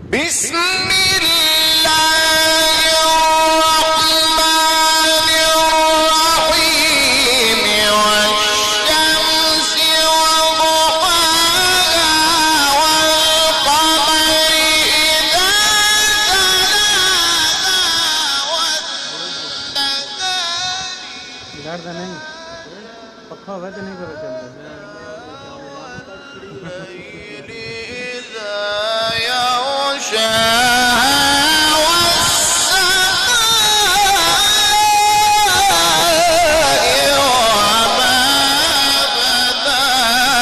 بسم الله الرحمن الرحيم والشمس وضحاها والقمر إذا تلاها لڑتا نہیں پکھا ہوئے تو نہیں پتا چلتا والليل إذا يغشاها والسماء وما بناها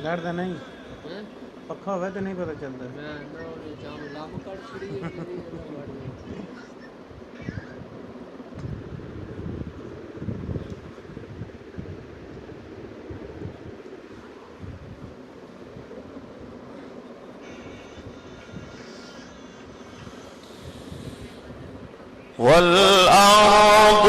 لڑتا نہیں پکھا ہوئے تو نہیں پتا چلتا والأرض